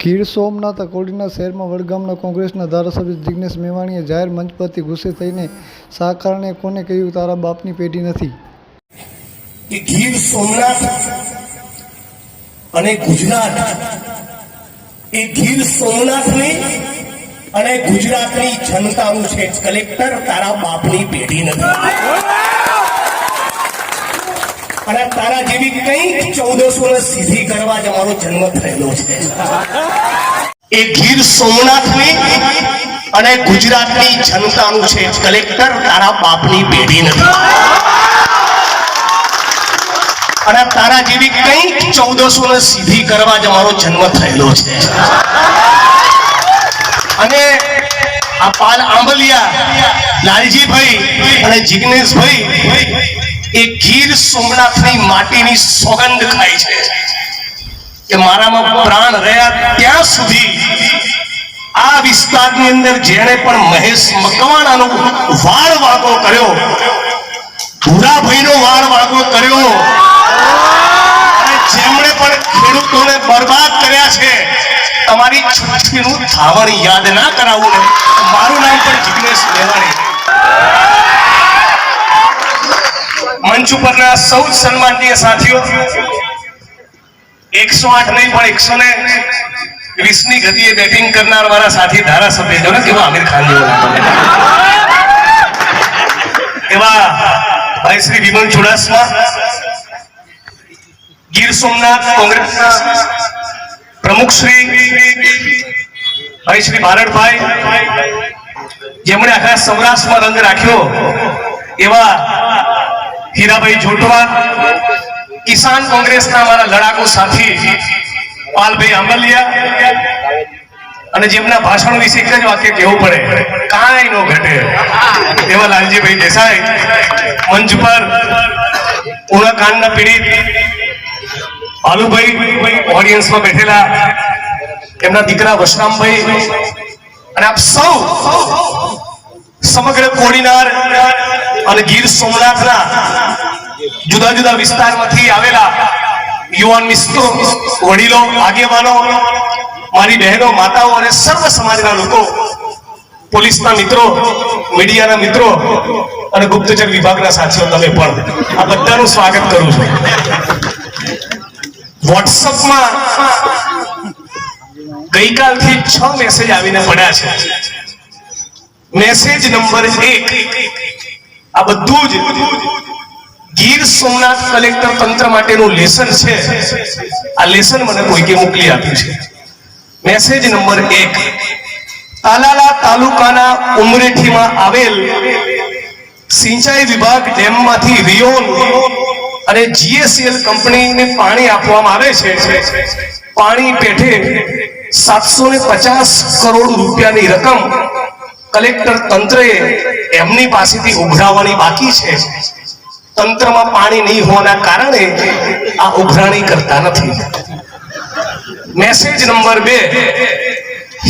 ગીર સોમનાથ અકોડીના શહેરમાં વડગામના કોંગ્રેસના ધારાસભ્ય જિગ્નેશ મેવાણીએ જાહેર મંચ પરથી ગુસ્સે થઈને સહકારને કોને કહ્યું તારા બાપની પેઢી નથી। કે ગીર સોમનાથ અને ગુજરાત એ ગીર સોમનાથની અને ગુજરાતની જનતાનું છે। કલેક્ટર તારા બાપની પેઢી નથી અને તારા જેવી કંઈક 1400 ને સીધી કરવા જ અમારો જન્મ થયેલો છે। એ ગીર સોમનાથની અને ગુજરાતની જનતાનું છે। કલેક્ટર તારા બાપની પેઢી નથી અને તારા જેવી કંઈક 1400 ને સીધી કરવા જ અમારો જન્મ થયેલો છે। અને આ પાલ આંબલિયા લાલજીભાઈ અને જિગ્નેશભાઈ એ ગીર સોમનાથની માટીની સોગંદ ખાય છે કે મારામાં પ્રાણ રહ્યા ત્યાં સુધી આ વિસ્તારની અંદર જેણે પણ મહેશ મકવાણાનો વાળ વાગો કર્યો, ભૂરાભાઈનો વાળ વાગો કર્યો અને જેમણે પણ ખેડૂતોને બરબાદ કર્યા છે, તમારી છઠ્ઠીનું ધાવણ યાદ ના કરાવું ને મારું નામ પણ જિગ્નેશ મેવાણી। મંચ ઉપરના સૌ સન્માનીય સાથીઓ, 108 નહીં પણ 120 ની ગતિએ બેટિંગ કરનાર મારા સાથી ધારાસભ્ય જો ને કેવો આમિર ખાન જેવો એવા ભાઈ શ્રી વિમલ ચુડાસમા, ગીર સોમનાથ કોંગ્રેસના પ્રમુખ શ્રી ભાઈ શ્રી ભારતભાઈ, જેમણે આખા સૌરાષ્ટ્રમાં રંગ રાખ્યો એવા હીરાભાઈ જોટવા, કિસાન કોંગ્રેસના અમારા લડાકુ સાથી પાલભાઈ આંબલિયા અને જેમના ભાષણ વિશે એક જ વાક્ય કહેવું પડે, કાંઈ નો ઘટે એવા લાલજીભાઈ દેસાઈ, મંચ પર ઉણાકાંડના પીડિત ભાલુભાઈ ઓડિયન્સમાં બેઠેલા એમના દીકરા વશરામભાઈ અને આપ સૌ સમગ્ર કોડીનાર અને ગીર સોમનાથના જુદા જુદા વિસ્તારમાંથી આવેલા યુવાન મિત્રો, વડીલો, આગેવાનો, મારી બહેનો, માતાઓ અને સર્વ સમાજના લોકો, પોલીસના મિત્રો, મીડિયાના મિત્રો અને ગુપ્તચર વિભાગના સાથીઓ, તમે પણ આ બધાનું સ્વાગત કરું છું। વોટ્સઅપમાં ગઈકાલથી 6 મેસેજ આવીને પડ્યા છે। મેસેજ નંબર 1, આ બધું જ ગીર સોમનાથ કલેક્ટર તંત્ર માટેનું લેસન છે। આ લેસન મને કોઈકે મોકલી આપ્યું છે। મેસેજ નંબર 1, તાલાલા તાલુકાના ઉમરેઠીમાં આવેલ સિંચાઈ વિભાગ ડેમમાંથી રિયોન અને જીએસએલ કંપનીને પાણી આપવામાં આવે છે। પાણી પેઠે 750 કરોડ રૂપિયાની રકમ કલેક્ટર તંત્રએ એમની પાસેથી ઉઘરાવવાની બાકી છે। તંત્રમાં પાણી નહીં હોવાના કારણે આ ઉઘરાણી કરતા નથી। મેસેજ નંબર 2,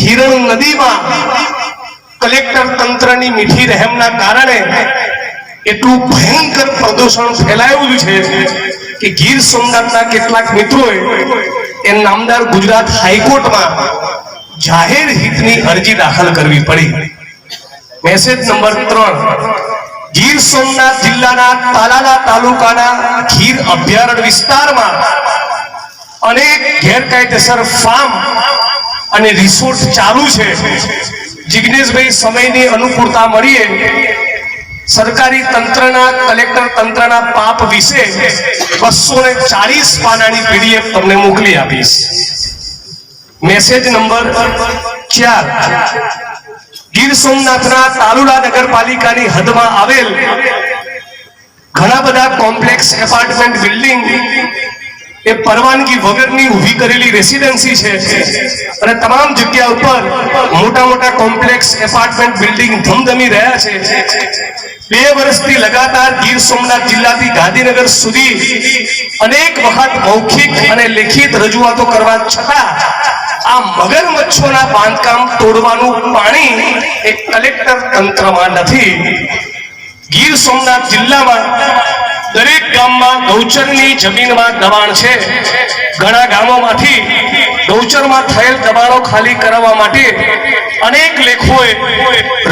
હિરણ નદીમાં કલેક્ટર તંત્રની મીઠી રહેમના કારણે એટલું ભયંકર પ્રદૂષણ ફેલાયું છે કે ગીર સોમનાથના કેટલાક મિત્રોએ એ નામદાર ગુજરાત હાઈકોર્ટમાં જાહેર હિતની અરજી દાખલ કરવી પડી। મેસેજ નંબર 3, ગીર સોમનાથ જિલ્લાના તાલાલા તાલુકાના ગીર અભયારણ્ય વિસ્તારમાં અનેક ગેરકાયદેસર ફાર્મ અને રિસોર્ટ ચાલુ છે। જિગ્નેશભાઈ સમયની અનુકૂળતા મળીએ સરકારી તંત્રના, કલેક્ટર તંત્રના પાપ વિશે 240 પાનાની પીડીએફ તમને મોકલી આપીશ। મેસેજ નંબર 4, ગીર સોમનાથના તાલુલા નગરપાલિકાની હદમાં આવેલ ઘણા બધા કોમ્પ્લેક્સ એપાર્ટમેન્ટ બિલ્ડિંગ એ પરવાનગી વગરની ઊભી કરેલી રેસિડેન્સી છે અને તમામ જગ્યા ઉપર મોટા મોટા કોમ્પ્લેક્સ એપાર્ટમેન્ટ બિલ્ડિંગ ધમધમી રહ્યા છે। 2 વર્ષથી લગાતાર ગીર સોમનાથ જિલ્લાથી ગાંધીનગર સુધી અનેક વખત મૌખિક અને લેખિત રજૂઆતો કરવા છતાં આ મગરમચ્છોના બાંધકામ તોડવાનું પાણી એ કલેક્ટર તંત્રમાં નથી। ગીર સોમનાથ જિલ્લામાં દરેક ગામમાં ગૌચરની જમીનમાં દબાણ છે। ઘણા ગામોમાંથી ગૌચરમાં થયેલ દબાણો ખાલી કરાવવા માટે અનેક લેખોએ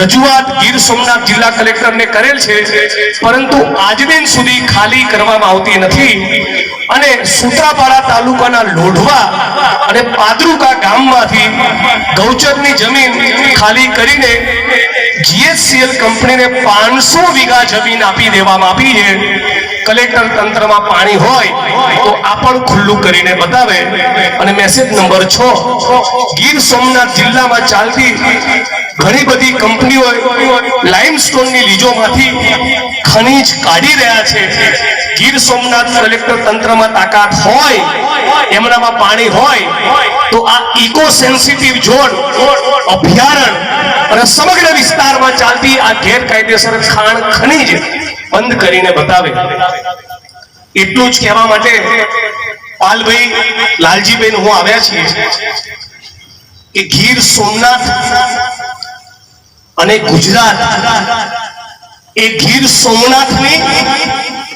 રજૂઆત ગીર સોમનાથ જિલ્લા કલેક્ટરને કરેલ છે, પરંતુ આજ દિન સુધી ખાલી કરવામાં આવતી નથી અને સૂત્રાપાડા તાલુકાના લોઢવા અને પાદરુકા ગામમાંથી ગૌચરની જમીન ખાલી કરીને જીએચસીએલ કંપનીને 500 વીઘા જમીન આપી દેવામાં આવી છે. કલેક્ટર તંત્રમાં પાણી હોય તો આ પણ ખુલ્લું કરીને બતાવે. અને મેસેજ નંબર 6, ગીર સોમનાથ જિલ્લામાં ચાલતી ઘણી બધી કંપનીઓ લાઇમસ્ટોનની લીજોમાંથી ખનીજ કાઢી રહ્યા છે. ગીર સોમનાથ કલેક્ટર તંત્રમાં તાકાત હોય, એમનામાં પાણી હોય તો આ ઇકો સેન્સિટિવ ઝોન અભયારણ્ય અને સમગ્ર વિસ્તારમાં ચાલતી આ ગેરકાયદેસર ખાણ ખનીજ બંધ કરીને બતાવે. એટલું જ કહેવા માટે પાલભાઈ લાલજીબેન હું આવ્યા છીએ કે ગીર સોમનાથ અને ગુજરાત એ ગીર સોમનાથની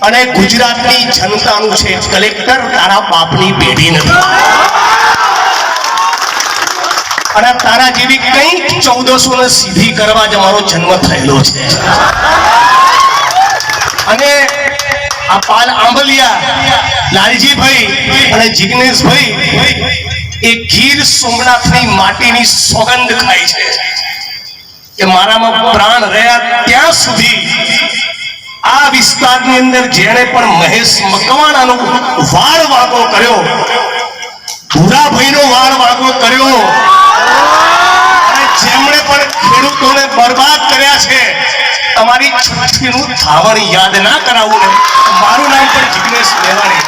અને ગુજરાતની જનતાનું છે. કલેક્ટર તારા બાપની પેઢી નથી અને તારા જેવી કંઈક 1400 ને સીધી કરવા જ અમારો જન્મ થયેલો છે. અને આ પાલ આંબલિયા લાલજીભાઈ અને જિગ્નેશભાઈ એ ગીર સોમનાથની માટીની સોગંદ ખાય છે કે મારામાં પ્રાણ રહ્યા ત્યાં સુધી આ વિસ્તારની અંદર જેણે પણ મહેશ મકવાણાનો વાળ વાગો કર્યો, ભૂરાભાઈનો વાળ વાગો કર્યો અને જેમણે પણ ખેડૂતોને બરબાદ કર્યા છે, તમારી છઠ્ઠીનું ધાવણ યાદ ના કરાવું ને. મારું નામ પણ જિગ્નેશ મેવાણી.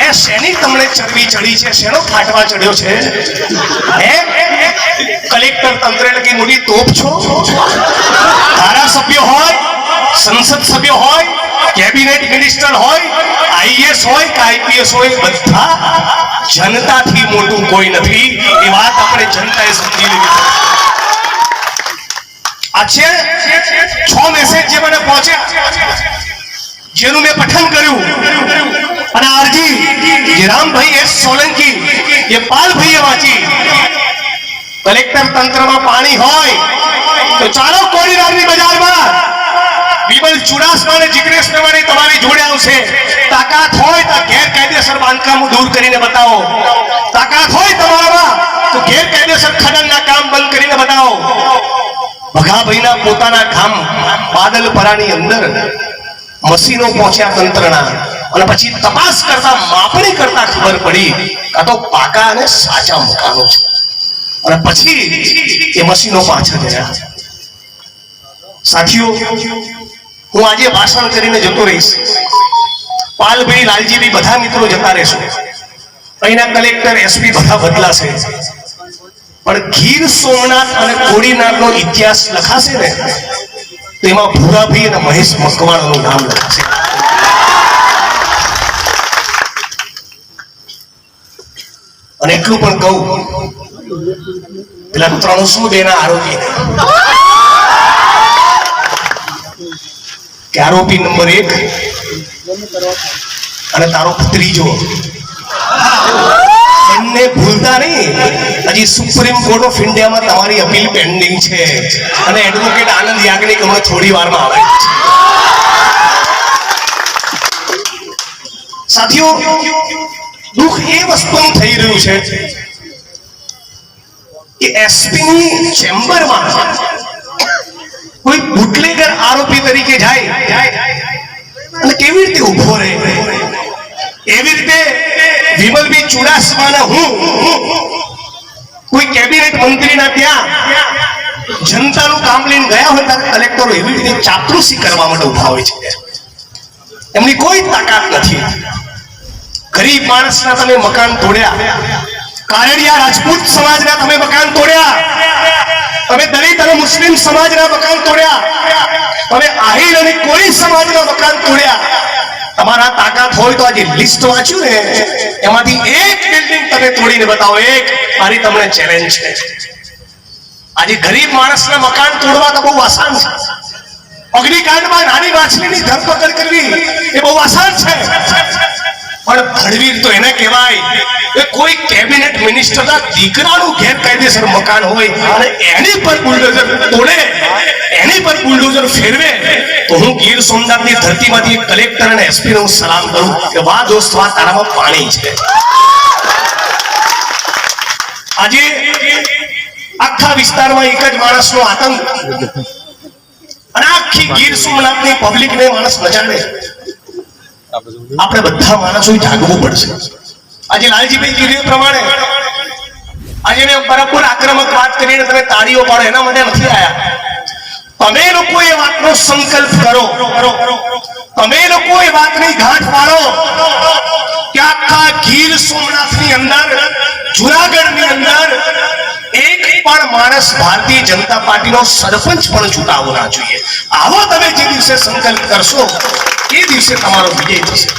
એ શેની તમને ચરબી ચડી છે? શેનો ફાટવા ચડ્યો છે? હે કલેક્ટર તંત્ર લગી મોટી તોપ છો? ધારાસભ્ય હોય, સંસદ સભ્ય હોય, કેબિનેટ મિનિસ્ટર હોય, આઈએસ હોય કે આઈપીએસ હોય, બધા જનતાથી મોટું કોઈ નથી. એ વાત આપણે જનતાએ સમજી લેવી. આ છે 6 મેસેજ જે મને પહોંચ્યા, જેનું મેં પઠન કર્યું. અને અરજી જે રામભાઈ એસ સોલંકી એ પાલભાઈએ વાંચી. કલેક્ટર તંત્રમાં પાણી હોય તો ચાલો કોડીનારની બજારમાં વિમલ ચુડાસમા અને જિગ્નેશ મેવાણી તમારી જોડે આવશે. તાકાત હોય તો ગેરકાયદેસર બાંધકામો દૂર કરીને બતાવો. તાકાત હોય તમારામાં તો ગેરકાયદેસર ખનનના કામ બંધ કરીને બતાવો. ભગાભાઈના પોતાના ગામ બાદલપરાની અંદર મશીનો પહોંચ્યા તંત્રના, અને પછી તપાસ કરતા માપણી કરતા ખબર પડી આ તો પાકા અને સાચા મકાનો છે. અને પછી એ મશીનો પાછા ગયા. સાથીઓ, હું આજે ભાષણ કરીને જતો રહીશ. પાલભાઈ લાલજીભાઈ બધા મિત્રો જતા રહેશું. અહીંના કલેક્ટર એસપી બધા બદલાશે, પણ ગીર સોમનાથ અને કોડીનારનો ઇતિહાસ લખાશે ને તેમાં ભૂરાભાઈ અને મહેશ મકવાણાનું નામ લખાશે. અને એટલું પણ કહું, પેલા 302 ના આરોપી કે આરોપી નંબર 1 અને તારો ત્રીજો, એમને ભૂલતા નહીં. હજી સુપ્રીમ કોર્ટ ઓફ ઇન્ડિયામાં તમારી અપીલ પેન્ડિંગ છે અને એડવોકેટ આનંદ યાજ્ઞિક હમણાં થોડી વારમાં આવે છે. સાથીઓ, દુઃખ એ વસ્તુનું થઈ રહ્યું છે કે એસપીની ચેમ્બરમાં કોઈ બુટલેગર આરોપી તરીકે જાય અને કેવી રીતે ઉભો રહે. એવી રીતે વિમલભાઈ ચુડાસમાના હું કોઈ કેબિનેટ મંત્રીના ત્યાં જનતાનું કામ લઈને ગયા હોય ત્યારે કલેક્ટરો એવી રીતે ચાપલુસી કરવા માટે ઉભા હોય છે. એમની કોઈ તાકાત નથી. ગરીબ માણસના તમે મકાન તોડ્યા, કારડિયા રાજપૂત સમાજના તમે મકાન તોડ્યા, તમે દલિત અને મુસ્લિમ સમાજના મકાન તોડ્યા, તમે આહિર અને કોળી સમાજના મકાન તોડ્યા. તમારા તાકાત હોય તો આજે લિસ્ટ વાંચ્યું ને એમાંથી એક બિલ્ડિંગ તમે તોડીને બતાવો. એક મારી તમને ચેલેન્જ છે. આજે ગરીબ માણસના મકાન તોડવા તો બહુ આસાન છે. અગ્નિકાંડમાં નાની માછલીની ધરપકડ કરવી એ બહુ આસાન છે. પણ ભડવીર તો એને કહેવાય કે કોઈ કેબિનેટ મિનિસ્ટરના દીકરાનું ગેરકાયદેસર મકાન હોય અને એની પર બુલડોઝર તોડે, એની પર બુલડોઝર ફેરવે, તો હું ગીર સોમનાથની ધરતીમાંથી એક કલેક્ટર અને એસપી નો સલામ કરું કે વાહ દોસ્ત વાહ, તારામાં પાણી છે. આજે આખા વિસ્તારમાં એક જ માણસનો આતંક અને આખી ગીર સોમનાથની પબ્લિકને માણસ નચાડે. આપણે બધા માણસો જાગવું પડશે. આજે લાલજીભાઈ કીધું પ્રમાણે આજે મેં બરાબર આક્રમક વાત કરીને તમે તાળીઓ પાડો એના માટે નથી આયા. તમે લોકો એ વાતનો સંકલ્પ કરો, તમે લોકો એ વાતની ગાંઠ પાડો કે આખા ગીર સોમનાથની અંદર, જુનાગઢની અંદર એક પણ માણસ ભારતીય જનતા પાર્ટીનો સરપંચ પણ ચૂંટાવો ના જોઈએ. આવો તમે જે દિવસે સંકલ્પ કરશો એ દિવસે તમારો વિજય થશે.